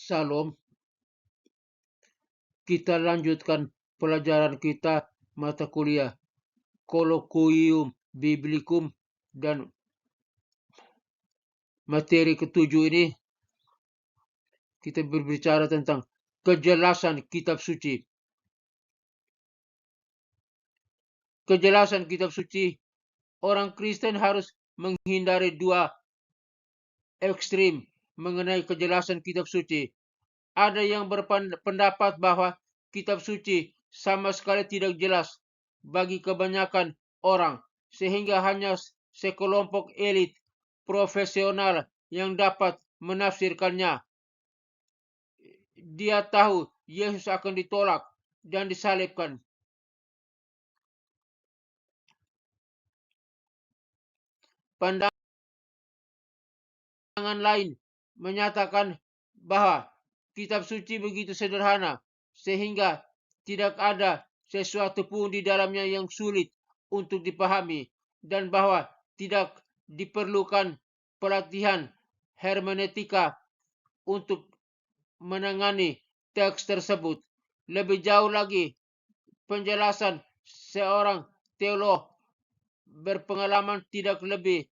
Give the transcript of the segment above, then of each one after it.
Salam. Kita lanjutkan pelajaran kita mata kuliah Colloquium Biblicum, dan materi ketujuh ini kita berbicara tentang kejelasan kitab suci. Kejelasan kitab suci, orang Kristen harus menghindari dua ekstrim mengenai kejelasan kitab suci. Ada yang berpendapat bahwa kitab suci sama sekali tidak jelas bagi kebanyakan orang, sehingga hanya sekelompok elit profesional yang dapat menafsirkannya. Dia tahu Yesus akan ditolak dan disalibkan. Pandangan lain menyatakan bahwa kitab suci begitu sederhana sehingga tidak ada sesuatu pun di dalamnya yang sulit untuk dipahami, dan bahwa tidak diperlukan pelatihan hermeneutika untuk menangani teks tersebut. Lebih jauh lagi, penjelasan seorang teolog berpengalaman tidak lebih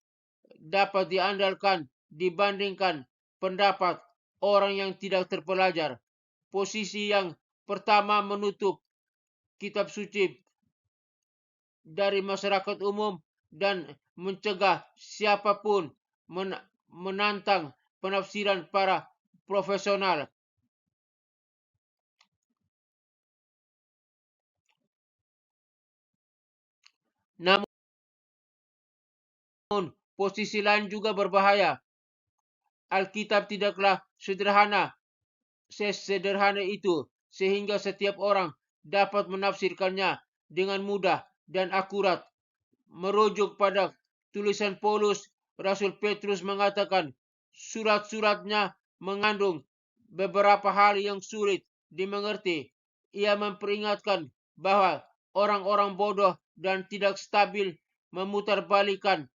dapat diandalkan dibandingkan pendapat orang yang tidak terpelajar. Posisi yang pertama menutup kitab suci dari masyarakat umum dan mencegah siapapun menantang penafsiran para profesional. Namun posisi lain juga berbahaya. Alkitab tidaklah sesederhana itu sehingga setiap orang dapat menafsirkannya dengan mudah dan akurat. Merujuk pada tulisan Paulus, Rasul Petrus mengatakan surat-suratnya mengandung beberapa hal yang sulit dimengerti. Ia memperingatkan bahwa orang-orang bodoh dan tidak stabil memutarbalikkan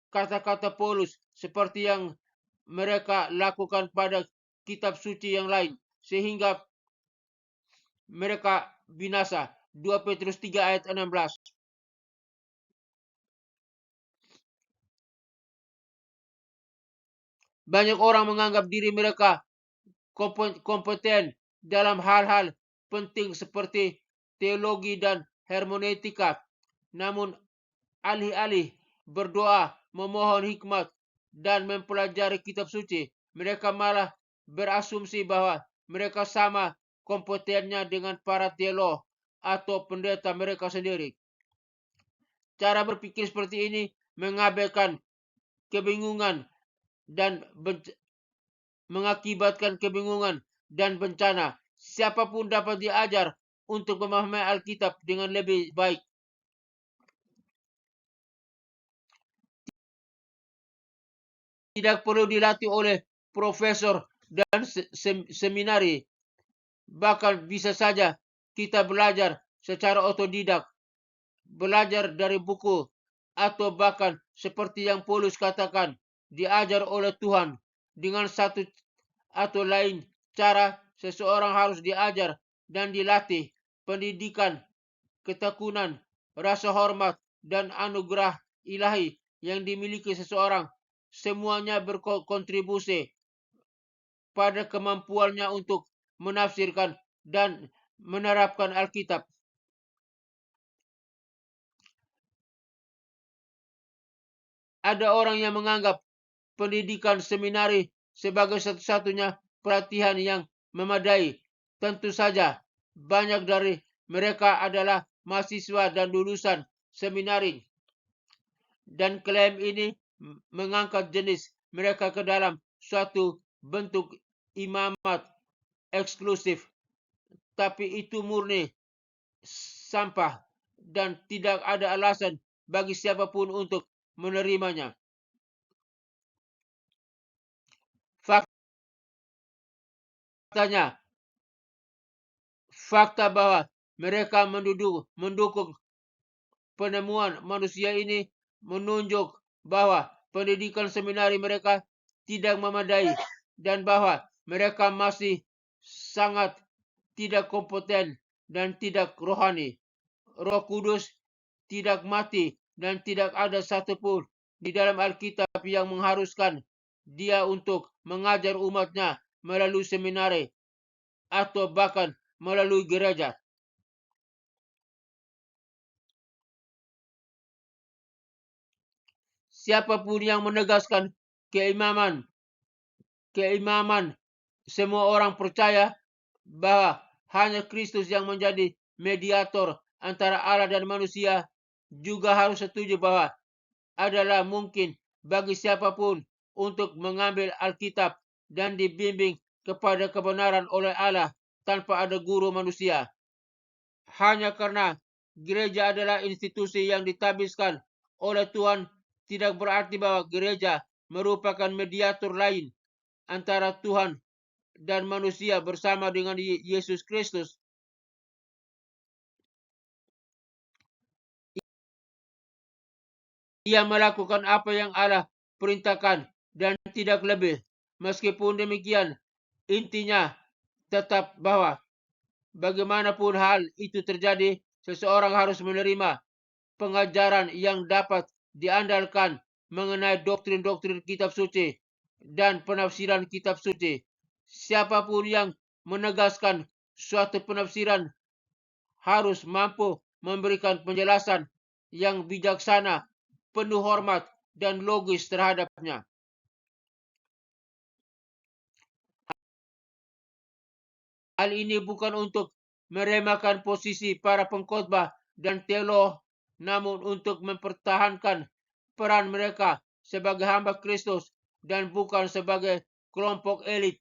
kata-kata Paulus seperti yang mereka lakukan pada kitab suci yang lain, sehingga mereka binasa. 2 Petrus 3 ayat 16. Banyak orang menganggap diri mereka kompeten dalam hal-hal penting seperti teologi dan hermeneutika. Namun alih-alih berdoa, memohon hikmat, dan mempelajari kitab suci, mereka malah berasumsi bahwa mereka sama kompetennya dengan para teolog atau pendeta mereka sendiri. Cara berpikir seperti ini mengabaikan kebingungan dan mengakibatkan kebingungan dan bencana. Siapapun dapat diajar untuk memahami Alkitab dengan lebih baik. Tidak perlu dilatih oleh profesor dan seminari. Bahkan bisa saja kita belajar secara otodidak, belajar dari buku, atau bahkan seperti yang Paulus katakan, diajar oleh Tuhan. Dengan satu atau lain cara, seseorang harus diajar dan dilatih. Pendidikan, ketekunan, rasa hormat, dan anugerah ilahi yang dimiliki seseorang semuanya berkontribusi pada kemampuannya untuk menafsirkan dan menerapkan Alkitab. Ada orang yang menganggap pendidikan seminari sebagai satu-satunya pelatihan yang memadai. Tentu saja, banyak dari mereka adalah mahasiswa dan lulusan seminari, dan klaim ini mengangkat jenis mereka ke dalam suatu bentuk imamat eksklusif. Tapi itu murni sampah dan tidak ada alasan bagi siapapun untuk menerimanya. Fakta bahwa mereka mendukung penemuan manusia ini menunjuk bahwa pendidikan seminari mereka tidak memadai, dan bahwa mereka masih sangat tidak kompeten dan tidak rohani. Roh Kudus tidak mati dan tidak ada satupun di dalam Alkitab yang mengharuskan dia untuk mengajar umatnya melalui seminari atau bahkan melalui gereja. Siapapun yang menegaskan keimaman semua orang percaya bahwa hanya Kristus yang menjadi mediator antara Allah dan manusia, juga harus setuju bahwa adalah mungkin bagi siapapun untuk mengambil Alkitab dan dibimbing kepada kebenaran oleh Allah tanpa ada guru manusia. Hanya karena gereja adalah institusi yang ditabiskan oleh Tuhan, tidak berarti bahwa gereja merupakan mediator lain antara Tuhan dan manusia bersama dengan Yesus Kristus. Ia melakukan apa yang Allah perintahkan dan tidak lebih. Meskipun demikian, intinya tetap bahwa bagaimanapun hal itu terjadi, seseorang harus menerima pengajaran yang dapat diandalkan mengenai doktrin-doktrin kitab suci dan penafsiran kitab suci. Siapapun yang menegaskan suatu penafsiran harus mampu memberikan penjelasan yang bijaksana, penuh hormat, dan logis terhadapnya. Hal ini bukan untuk meremehkan posisi para pengkhotbah dan teolog, namun untuk mempertahankan peran mereka sebagai hamba Kristus dan bukan sebagai kelompok elit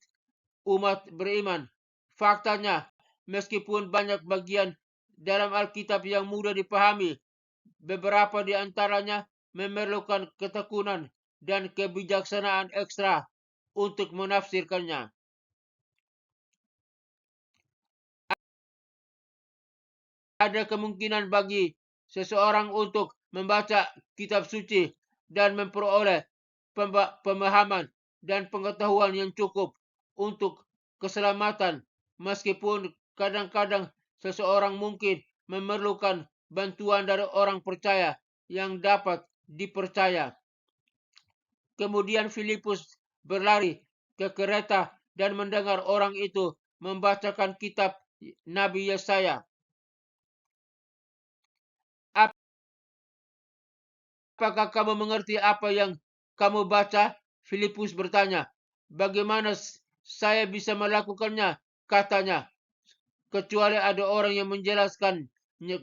umat beriman. Faktanya, meskipun banyak bagian dalam Alkitab yang mudah dipahami, beberapa di antaranya memerlukan ketekunan dan kebijaksanaan ekstra untuk menafsirkannya. Ada kemungkinan bagi seseorang untuk membaca kitab suci dan memperoleh pemahaman dan pengetahuan yang cukup untuk keselamatan, meskipun kadang-kadang seseorang mungkin memerlukan bantuan dari orang percaya yang dapat dipercaya. Kemudian Filipus berlari ke kereta dan mendengar orang itu membacakan kitab Nabi Yesaya. Apakah kamu mengerti apa yang kamu baca? Filipus bertanya. Bagaimana saya bisa melakukannya? Katanya. Kecuali ada orang yang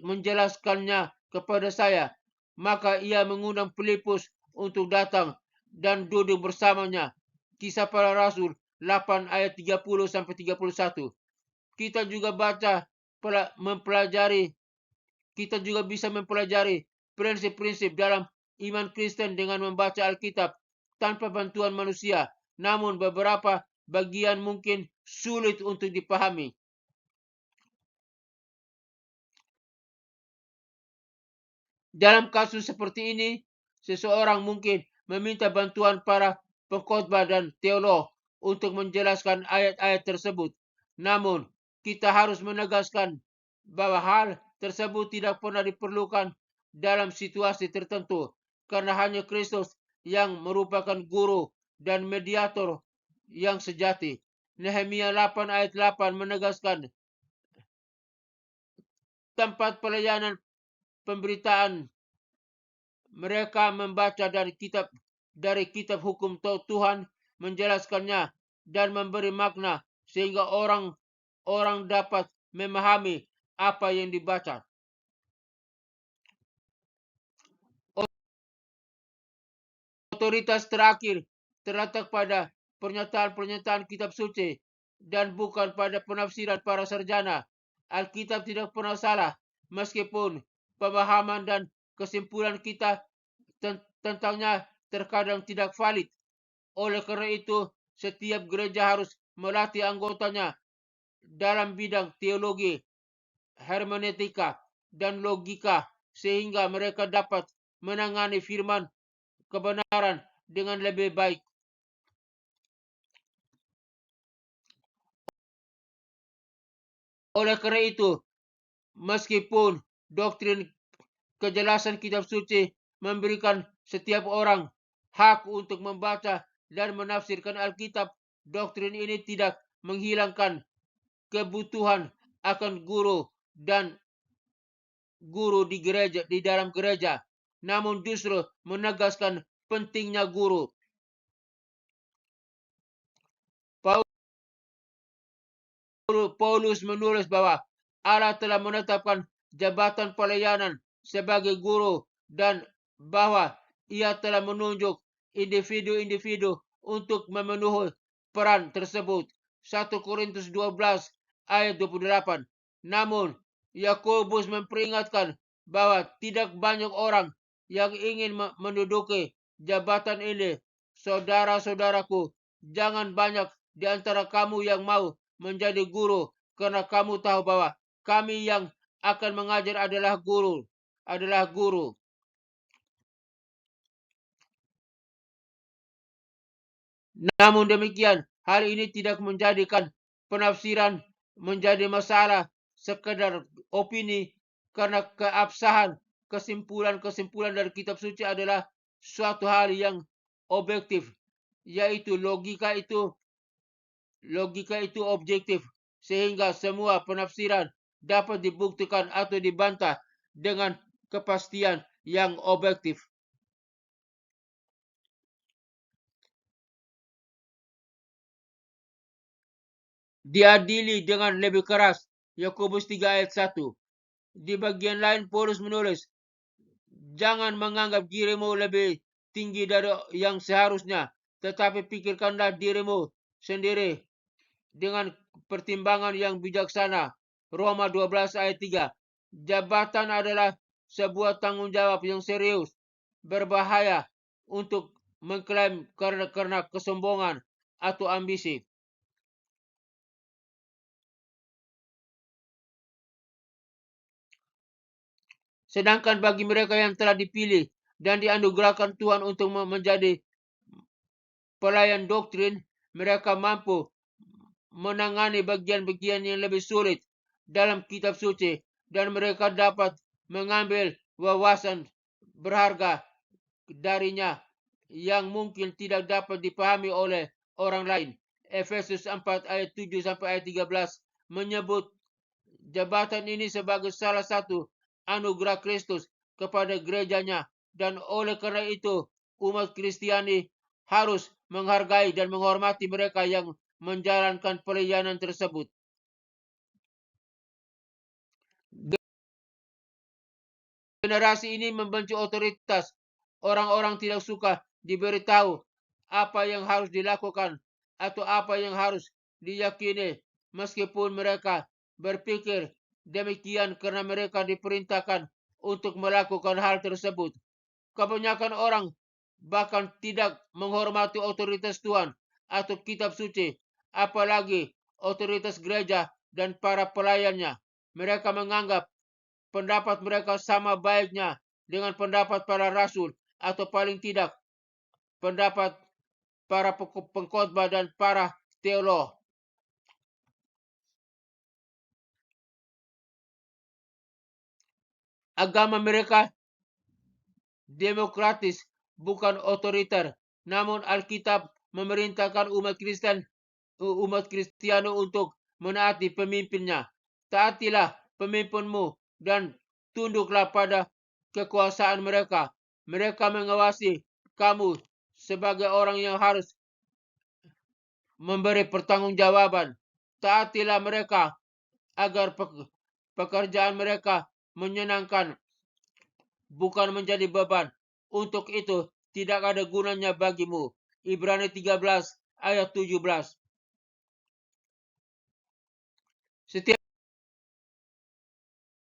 menjelaskannya kepada saya. Maka ia mengundang Filipus untuk datang dan duduk bersamanya. Kisah Para Rasul 8 ayat 30-31. Kita juga bisa mempelajari prinsip-prinsip dalam iman Kristen dengan membaca Alkitab tanpa bantuan manusia, namun beberapa bagian mungkin sulit untuk dipahami. Dalam kasus seperti ini, seseorang mungkin meminta bantuan para pengkhotbah dan teolog untuk menjelaskan ayat-ayat tersebut. Namun, kita harus menegaskan bahwa hal tersebut tidak pernah diperlukan dalam situasi tertentu, karena hanya Kristus yang merupakan guru dan mediator yang sejati. Nehemia 8 ayat 8 menegaskan tempat pelayanan pemberitaan mereka membaca dari kitab hukum Tuhan, menjelaskannya dan memberi makna sehingga orang dapat memahami apa yang dibaca. Otoritas terakhir terletak pada pernyataan-pernyataan kitab suci dan bukan pada penafsiran para sarjana. Alkitab tidak pernah salah, meskipun pemahaman dan kesimpulan kita tentangnya terkadang tidak valid. Oleh karena itu, setiap gereja harus melatih anggotanya dalam bidang teologi, hermeneutika, dan logika sehingga mereka dapat menangani firman kebenaran dengan lebih baik. Oleh karena itu, meskipun doktrin kejelasan kitab suci memberikan setiap orang hak untuk membaca dan menafsirkan Alkitab, doktrin ini tidak menghilangkan kebutuhan akan guru dan guru di gereja, di dalam gereja, namun justru menegaskan pentingnya guru. Paulus menulis bahwa Allah telah menetapkan jabatan pelayanan sebagai guru dan bahwa ia telah menunjuk individu-individu untuk memenuhi peran tersebut. 1 Korintus 12 ayat 28. Namun, Yakobus memperingatkan bahwa tidak banyak orang yang ingin menduduki jabatan ini. Saudara-saudaraku, jangan banyak di antara kamu yang mau menjadi guru, karena kamu tahu bahwa kami yang akan mengajar adalah guru. Namun demikian, hal ini tidak menjadikan penafsiran menjadi masalah sekedar opini, karena keabsahan kesimpulan-kesimpulan dari kitab suci adalah suatu hal yang objektif, yaitu logika itu objektif, sehingga semua penafsiran dapat dibuktikan atau dibantah dengan kepastian yang objektif. Diadili dengan lebih keras. Yakobus 3 ayat 1. Di bagian lain Paulus menulis, jangan menganggap dirimu lebih tinggi dari yang seharusnya, tetapi pikirkanlah dirimu sendiri dengan pertimbangan yang bijaksana. Roma 12 ayat 3. Jabatan adalah sebuah tanggung jawab yang serius, berbahaya untuk mengklaim karena kesombongan atau ambisi. Sedangkan bagi mereka yang telah dipilih dan dianugerahkan Tuhan untuk menjadi pelayan doktrin, mereka mampu menangani bagian-bagian yang lebih sulit dalam kitab suci, dan mereka dapat mengambil wawasan berharga darinya yang mungkin tidak dapat dipahami oleh orang lain. Efesus 4 ayat 7 sampai ayat 13 menyebut jabatan ini sebagai salah satu anugerah Kristus kepada gerejanya, dan oleh karena itu umat Kristiani harus menghargai dan menghormati mereka yang menjalankan pelayanan tersebut. Generasi ini membenci otoritas. Orang-orang tidak suka diberitahu apa yang harus dilakukan atau apa yang harus diyakini, meskipun mereka berpikir demikian karena mereka diperintahkan untuk melakukan hal tersebut. Kebanyakan orang bahkan tidak menghormati otoritas Tuhan atau kitab suci, apalagi otoritas gereja dan para pelayannya. Mereka menganggap pendapat mereka sama baiknya dengan pendapat para rasul, atau paling tidak pendapat para pengkhotbah dan para teolog. Agama mereka demokratis, bukan otoriter. Namun Alkitab memerintahkan umat Kristiano untuk menaati pemimpinnya. Taatilah pemimpinmu dan tunduklah pada kekuasaan mereka. Mereka mengawasi kamu sebagai orang yang harus memberi pertanggungjawaban. Taatilah mereka agar pekerjaan mereka menyenangkan, bukan menjadi beban. Untuk itu tidak ada gunanya bagimu. Ibrani 13 ayat 17. Setiap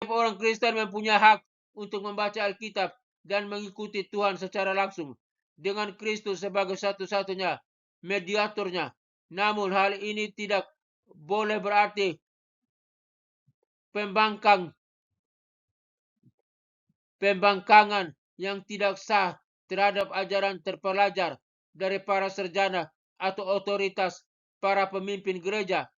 orang Kristen mempunyai hak untuk membaca Alkitab dan mengikuti Tuhan secara langsung dengan Kristus sebagai satu-satunya mediatornya. Namun hal ini tidak boleh berarti pembangkangan yang tidak sah terhadap ajaran terpelajar dari para sarjana atau otoritas para pemimpin gereja